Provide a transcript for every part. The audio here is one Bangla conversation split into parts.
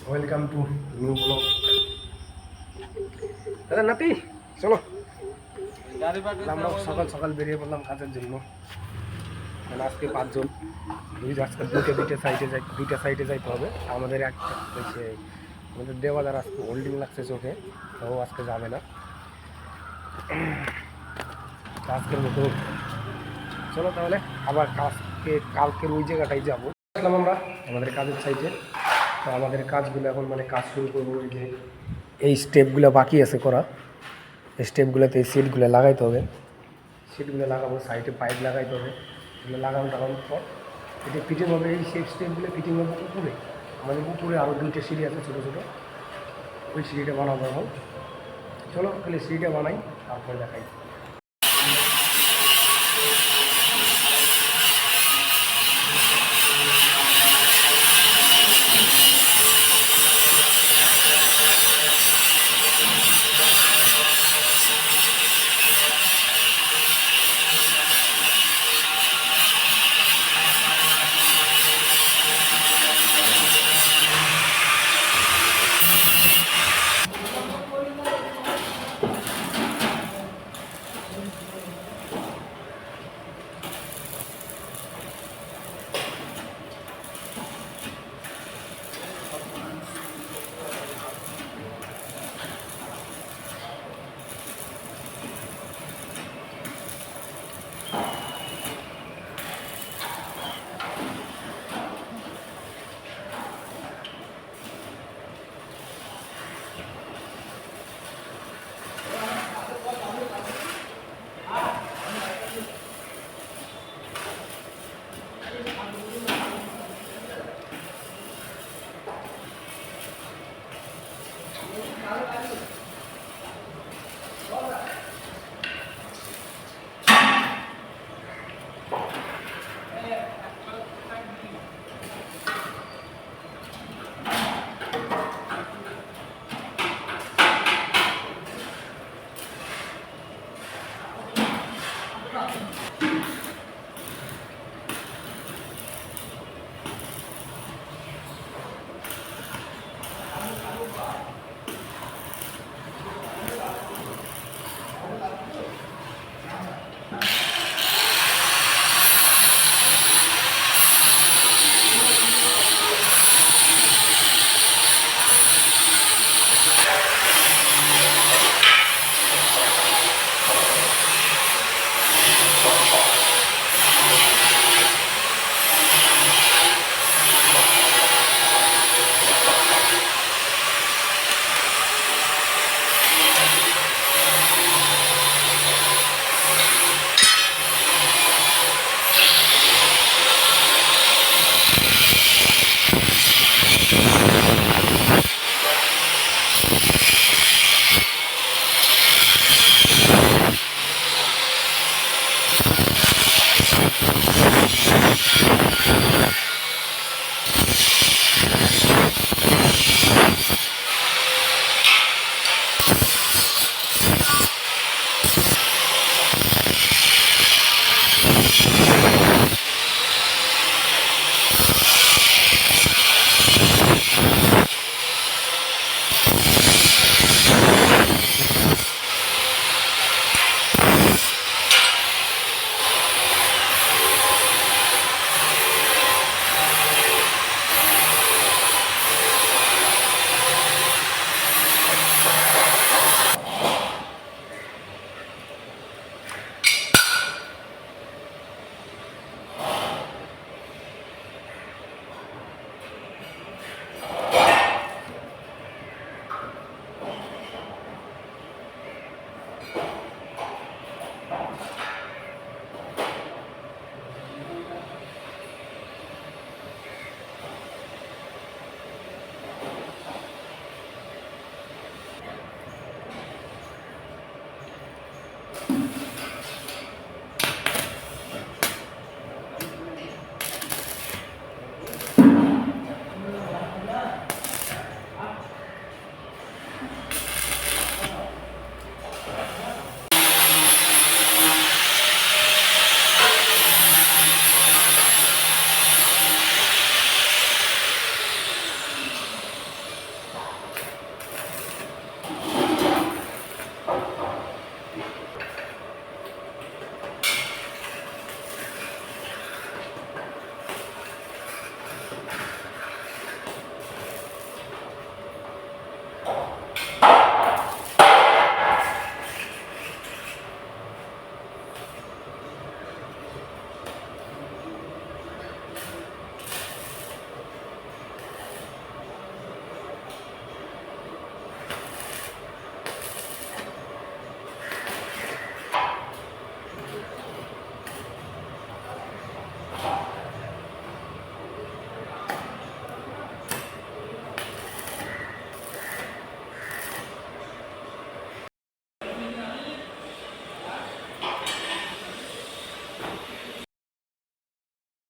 Welcome to new blog. দাদা নাতি চলো, আমরা সকাল সকাল বেরিয়ে পড়লাম কাজের জন্য। মানে আজকে 5 জন, আজকে দুইটা সাইডে যাইতে হবে। আমাদের একটা হচ্ছে আমাদের দেওয়াদার আজকে হোল্ডিং লাগছে চোখে, তো আজকে যাবে না। আজকের মতো চলো তাহলে আবার কালকের ওই জায়গাটাই যাবো। আমরা আমাদের কাজের সাইডে, তো আমাদের কাজগুলো এখন মানে কাজ শুরু করবো। ওই যে এই স্টেপগুলো বাকি আছে করা, এই স্টেপগুলোতে এই সিটগুলো লাগাইতে হবে। সিটগুলো লাগাবো, সাইডে পাইপ লাগাইতে হবে। এগুলো লাগানোর পর এটা ফিটিং হবে। এই স্টেপগুলো ফিটিং হবে উপরে, আমাদের উপরে আরও 2টা সিঁড়ি আছে ছোটো ছোটো, ওই সিঁড়িটা বানাবো এখন। চলো তাহলে সিঁড়িটা বানাই, তারপরে দেখাই।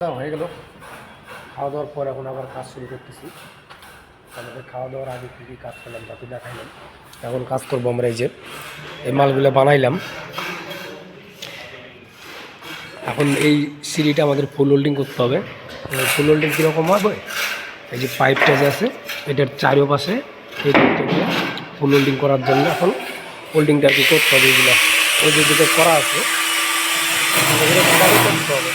হয়ে গেল খাওয়া দাওয়ার পর এখন আবার কাজ শুরু করতেছি। আমাদের খাওয়া দাওয়ার আগে কী কী কাজ করলাম তাতে দেখাইলাম। এখন কাজ করবো আমরা এই যে এই মালগুলো বানাইলাম। এখন এই সিঁড়িটা আমাদের ফুল হোল্ডিং করতে হবে। ফুল হোল্ডিং কীরকম হবে, এই যে পাইপটা যে আছে এটার চারিপাশে এই দিকটাকে ফুল হোল্ডিং করার জন্য এখন হোল্ডিংটা আর কি করতে হবে। এইগুলো ওই যে যেটা করা আছে এগুলো করতে হবে।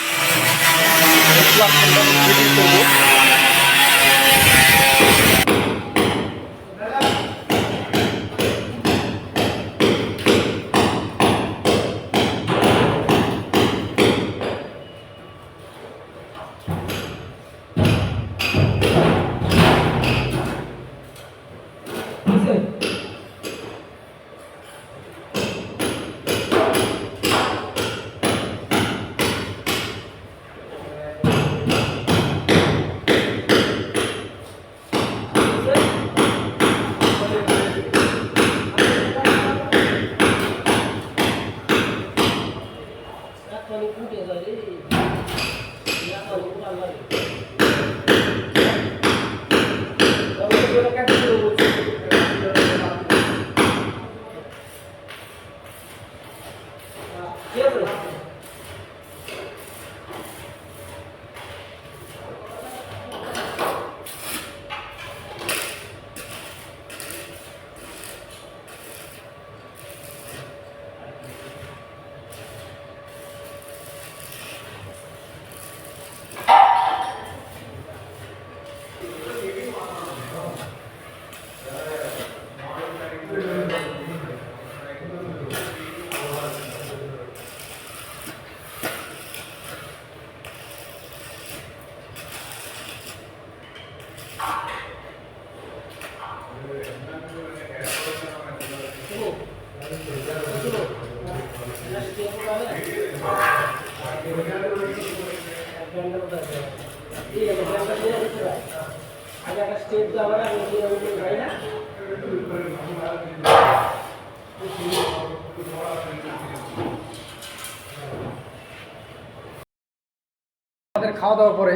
আমাদের খাওয়া দাওয়ার পরে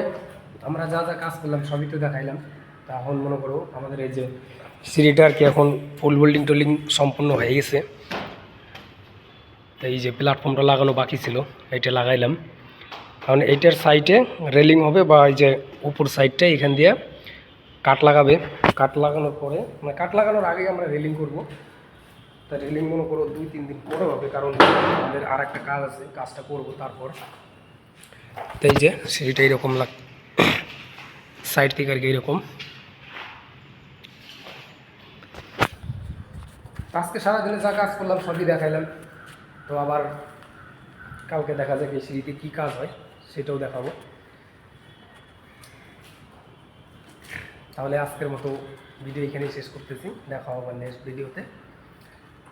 আমরা যা যা কাজ করলাম সবই তো দেখাইলাম। তা এখন মনে করো আমাদের এই যে সিঁড়িটা আর কি এখন ফুল হোল্ডিং টোল্ডিং সম্পূর্ণ হয়ে গেছে। এই যে প্ল্যাটফর্মটা লাগানো বাকি ছিল এইটা লাগাইলাম। কারণ এইটার সাইডে রেলিং হবে বা এই যে উপর সাইডটা এখান দিয়ে কাঠ লাগাবে। কাঠ লাগানোর পরে মানে কাঠ লাগানোর আগেই আমরা রেলিং করব। তা রেলিং মনে করো 2-3 দিন পরে হবে, কারণ আমাদের আর একটা কাজ আছে, কাজটা করব তারপর। তো এই যে সিঁড়িটা এইরকম সাইড থেকে আর কি এইরকম। আজকে সারাদিনে যা কাজ করলাম সবই দেখাইলাম। তো আবার কালকে দেখা যাক এই সিঁড়িতে কী কাজ হয় সেটাও দেখাবো। তাহলে আজকের মতো ভিডিও এখানেই শেষ করতেছি। দেখা হবে নেক্সট ভিডিওতে।